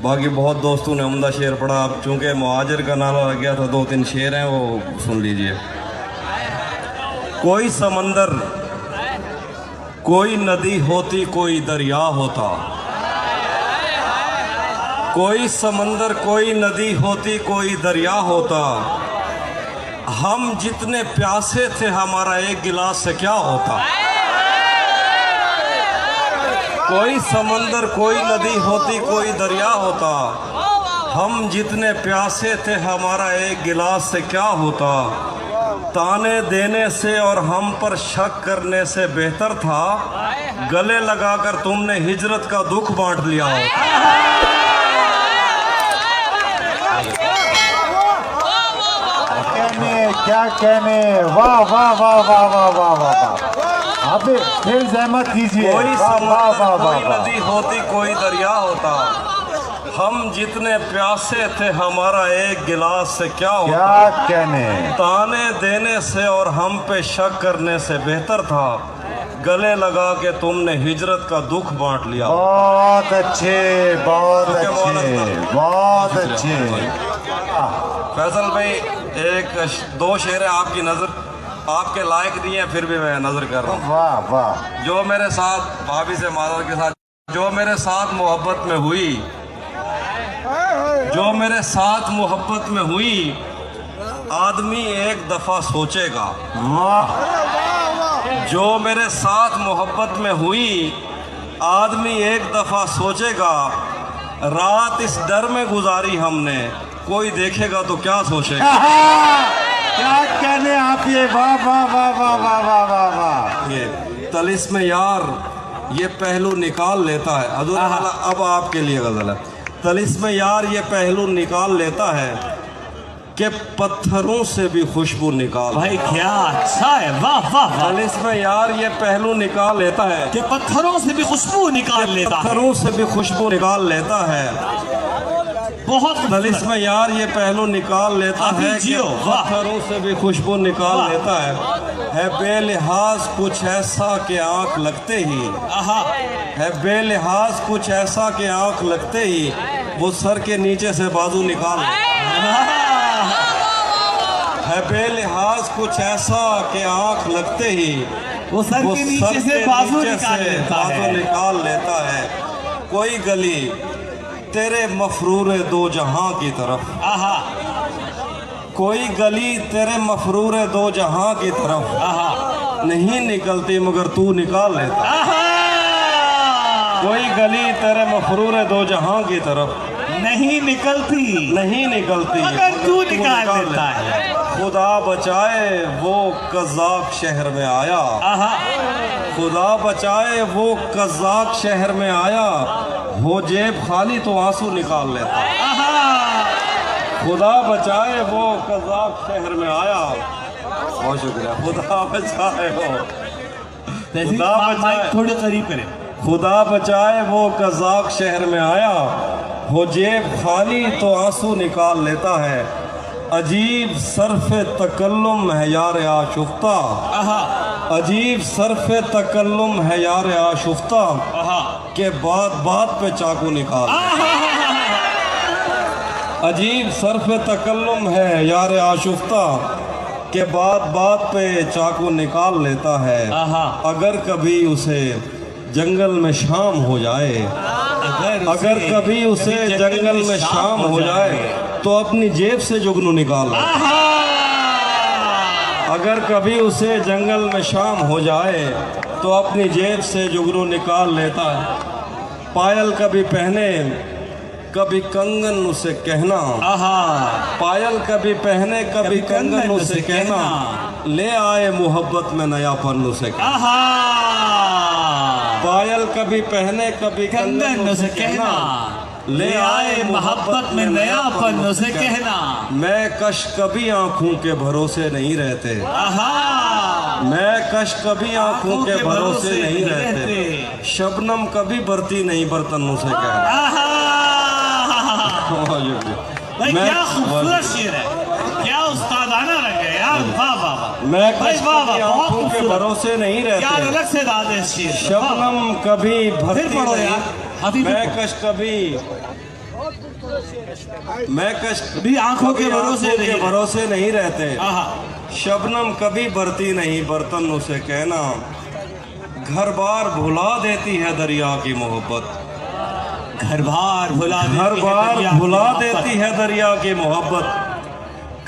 बाकी बहुत दोस्तों ने उम्दा शेर पढ़ा। अब चूँकि मुहाजिर का नारा लग गया था, 2-3 शेर हैं वो सुन लीजिए। कोई समंदर कोई नदी होती, कोई दरिया होता। कोई समंदर कोई नदी होती, कोई दरिया होता। हम जितने प्यासे थे हमारा एक गिलास से क्या होता। कोई समंदर कोई नदी होती, कोई दरिया होता। हम जितने प्यासे थे हमारा एक गिलास से क्या होता। ताने देने से और हम पर शक करने से बेहतर था गले लगाकर तुमने हिजरत का दुख बांट लिया होता। क्या कहने, वाह वाह वाह वाह वाह वाह वाह। अभी फिर जहमत कीजिए। कोई समंदर कोई नदी होती, कोई दरिया होता। हम जितने प्यासे थे हमारा एक गिलास से क्या होता। क्या कहने, ताने देने से और हम पे शक करने से बेहतर था गले लगा के तुमने हिजरत का दुख बांट लिया। बहुत अच्छे, बहुत अच्छे, बहुत अच्छे। फैसल भाई, 1-2 शेर है आपकी नज़र आपके लायक नहीं है, फिर भी मैं नज़र कर रहा हूँ। वाह वाह। जो मेरे साथ भाभी से मादर के साथ जो मेरे साथ मोहब्बत में हुई, जो मेरे साथ मोहब्बत में हुई, आदमी एक दफा सोचेगा। जो मेरे साथ मोहब्बत में हुई, आदमी एक दफा सोचेगा। रात इस डर में गुजारी हमने, कोई देखेगा तो क्या सोचेगा। क्या कहने आप ये, वाह वाह वाह वाह वाह वाह वाह वाह। ये तलिस्म यार ये पहलू निकाल लेता है। अब आपके लिए गजल है। तलिस्म यार ये पहलू निकाल लेता है कि पत्थरों से भी खुशबू निकाल। भाई क्या अच्छा है, वाह वाह वाह। तलिस्म यार ये पहलू निकाल लेता है कि पत्थरों से भी खुशबू निकाल लेता है। पत्थरों से भी खुशबू निकाल लेता है। बहुत तलिस्म यार ये पहलू निकाल लेता है कि पत्थरों से भी खुशबू निकाल लेता है बेलिहाज कुछ ऐसा कि आंख लगते ही है बेलिहाज कुछ ऐसा कि आंख लगते ही वो सर के नीचे से बाजू निकाल है बेलिहाज कुछ ऐसा कि आंख लगते ही वो सर के नीचे से बाजू निकाल लेता है। कोई गली तेरे मफरूर दो जहां की तरफ, कोई गली तेरे मफरूर दो जहां की तरफ नहीं निकलती मगर तू निकाल लेता। कोई गली तेरे मफरूर दो जहां की तरफ नहीं निकलती मगर तू निकाल लेता है। खुदा बचाए वो कज़ाक शहर में आया, खुदा बचाए वो कज़ाक शहर में आया, हो जेब खाली तो आंसू निकाल लेता। खुदा बचाए वो कज़ाक शहर में आया। बहुत शुक्रिया। खुदा बचाए वो, खुदा बचाए, थोड़े करीब करें। खुदा बचाए वो कज़ाक शहर में आया, हो जेब खाली तो आंसू निकाल लेता है। अजीब सर्फ तकल्लुम है यार आशुफ्ता, अजीब सर्फ तकल्लुम है यार आशुफ्ता के बात बात पे चाकू निकाल। अजीब सर्फ तकल्लुम है यार आशुफ्ता के बात बात पे चाकू निकाल लेता है। अगर कभी उसे जंगल में शाम हो जाए, अगर कभी उसे जंगल में शाम हो जाए तो अपनी जेब से जुगनू निकाल लेता। अगर कभी उसे जंगल में शाम हो जाए तो अपनी जेब से जुगनू निकाल लेता है। पायल कभी पहने कभी कंगन उसे कहना, पायल कभी पहने कभी कंगन उसे कहना, ले आए मोहब्बत में नयापन उसे कहना। पायल कभी पहने कभी कंगन उसे कहना, ले आए मोहब्बत में नयापन उसे कहना। मैं कश कभी आंखों के भरोसे नहीं रहते, मैं कश कभी आंखों के भरोसे नहीं रहते, शबनम कभी बरती नहीं बर्तन उसे कहना। भाई क्या खूबसूरत शेर है, क्या उस्तादाना रंग है यार, वाह वाह वाह। मैं कश कभी आंखों के भरोसे नहीं रहते, क्या अलग से दाद है शेर। शबनम कभी भरती पढ़ो नहीं, यार। मैं कश कभी मैं कश्ती भी आंखों के भरोसे के नहीं भरोसे नहीं रहते। आहा, शबनम कभी बरती नहीं बर्तन उसे कहना, घर बार भुला देती है दरिया की मोहब्बत। घर बार भुला घर देती है बार दरिया की भुला मोहब्बत। देती है दरिया की मोहब्बत।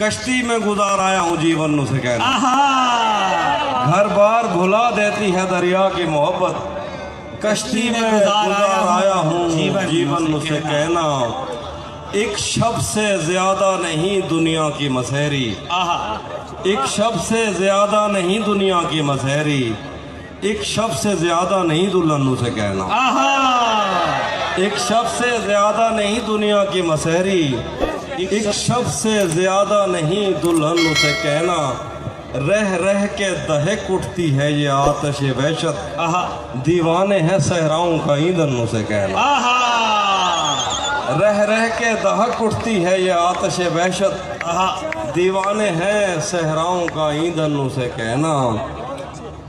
कश्ती में गुजार आया हूँ जीवन उसे कहना, आहा, घर बार भुला देती है दरिया की मोहब्बत। कश्ती में गुजार आया हूँ जीवन उसे कहना, एक शब्द से ज्यादा नहीं दुनिया की मसहरी। आहा, एक शब्द से ज्यादा नहीं दुनिया की मसहरी। एक शब्द से ज्यादा नहीं दुल्हन उसे कहना, आहा, एक शब्द से ज्यादा नहीं दुनिया की मसहरी। एक शब्द से ज्यादा नहीं दुल्हन उसे कहना, रह रह के दहक उठती है ये आतिश वहशत। आहा, दीवाने हैं सहराओं का ईंधन उसे कहना, आहा, रह रह के दहक उठती है ये आतिश वहशत। आहा, दीवाने हैं सहराओं का ईंधन उसे कहना।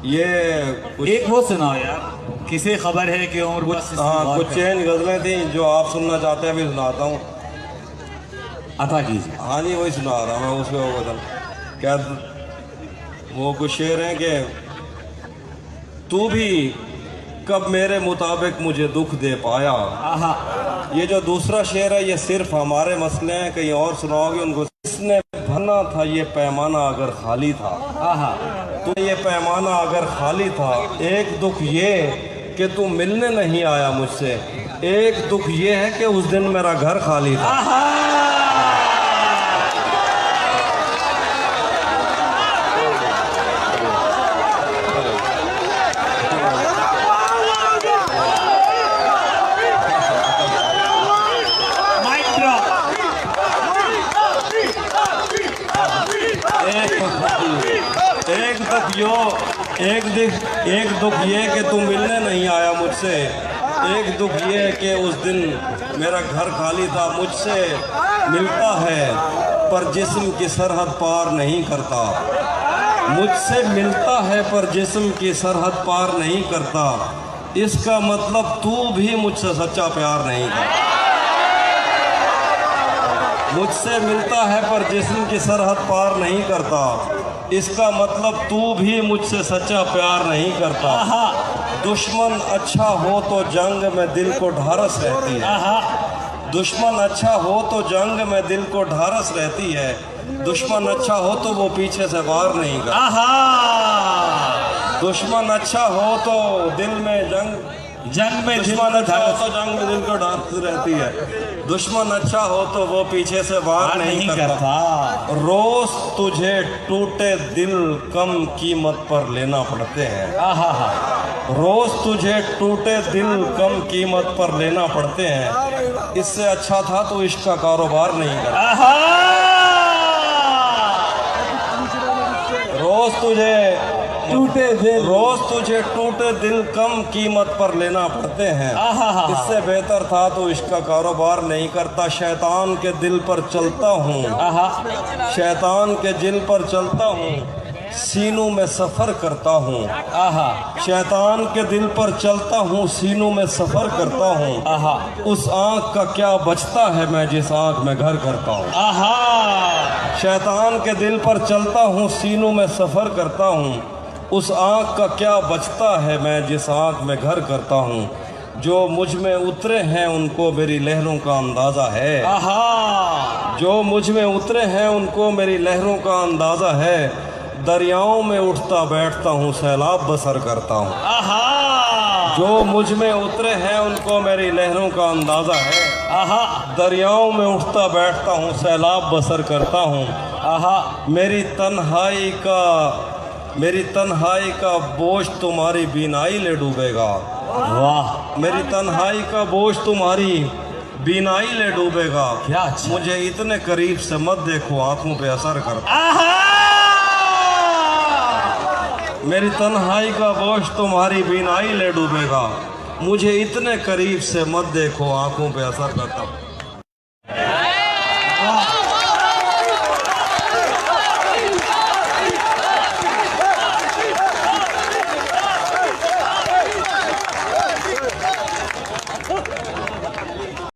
ये कुछ एक वो सुनाओ यार, किसे खबर है कि उम्र बस हाँ कुछ चेंज गजलें थी जो आप सुनना चाहते हैं, अभी सुनाता हूँ। अता कीजिए। हाँ जी वही सुना रहा मैं, उसमें वो बदल क्या वो कुछ शेर हैं कि तू भी कब मेरे मुताबिक मुझे दुख दे पाया। आहा, ये जो दूसरा शेर है ये सिर्फ हमारे मसले हैं, कहीं और सुनाओगे उनको। इसने भरना था ये पैमाना अगर खाली था। आहा, तो ये पैमाना अगर खाली था, एक दुख ये कि तू मिलने नहीं आया मुझसे, एक दुख ये है कि उस दिन मेरा घर खाली था। आहा, माइक ड्रॉप। एक दुख ये कि तू मिलने नहीं आया मुझसे, एक दुख ये है कि उस दिन मेरा घर खाली था। मुझसे मिलता है पर जिस्म की सरहद पार नहीं करता, मुझसे मिलता है पर जिस्म की सरहद पार नहीं करता। इसका मतलब तू भी मुझसे सच्चा प्यार नहीं करता। मुझसे मिलता है पर जिस्म की सरहद पार नहीं करता, इसका मतलब तू भी मुझसे सच्चा प्यार नहीं करता। दुश्मन अच्छा हो तो जंग में दिल को ढारस रहती है। दुश्मन अच्छा हो तो जंग में दिल को ढारस रहती है, दुश्मन अच्छा हो तो वो पीछे से वार नहीं करता। दुश्मन अच्छा हो तो दिल में जंग में दुश्मन अच्छा हो तो जंग में दिल को ढारस रहती है, दुश्मन अच्छा हो तो वो पीछे से वार नहीं करता। रोज तुझे टूटे दिल कम कीमत पर लेना पड़ते हैं। रोज तुझे टूटे दिल कम कीमत पर लेना पड़ते हैं। इससे अच्छा था तो इश्क का कारोबार नहीं करता। रोज तुझे टूटे दिल कम कीमत पर लेना पड़ते हैं। इससे बेहतर था तो इसका कारोबार नहीं करता। शैतान के दिल पर चलता हूँ, शैतान के दिल पर चलता हूँ, सीनों में सफर करता हूँ। शैतान के दिल पर चलता हूँ, सीनों में सफर करता हूँ। उस आँख का क्या बचता है मैं जिस आँख में घर करता हूँ। शैतान के दिल पर चलता हूँ, सीनों में सफर करता हूँ। उस आँख का क्या बचता है मैं जिस आँख में घर करता हूँ। जो मुझ में उतरे हैं उनको मेरी लहरों का अंदाज़ा है। जो मुझ में उतरे हैं उनको मेरी लहरों का अंदाज़ा है। दरियाओं में उठता बैठता हूँ, सैलाब बसर करता हूँ। जो मुझ में उतरे हैं उनको मेरी लहरों का अंदाज़ा है। दरियाओं में उठता बैठता हूँ, सैलाब बसर करता हूँ। मेरी तन्हाई का बोझ तुम्हारी बीनाई ले डूबेगा। वाह, मेरी तन्हाई का बोझ तुम्हारी बीनाई ले डूबेगा। क्या मुझे इतने करीब से मत देखो, आंखों पे असर करता। मेरी तन्हाई का बोझ तुम्हारी बीनाई ले डूबेगा, मुझे इतने करीब से मत देखो, आंखों पे असर करता।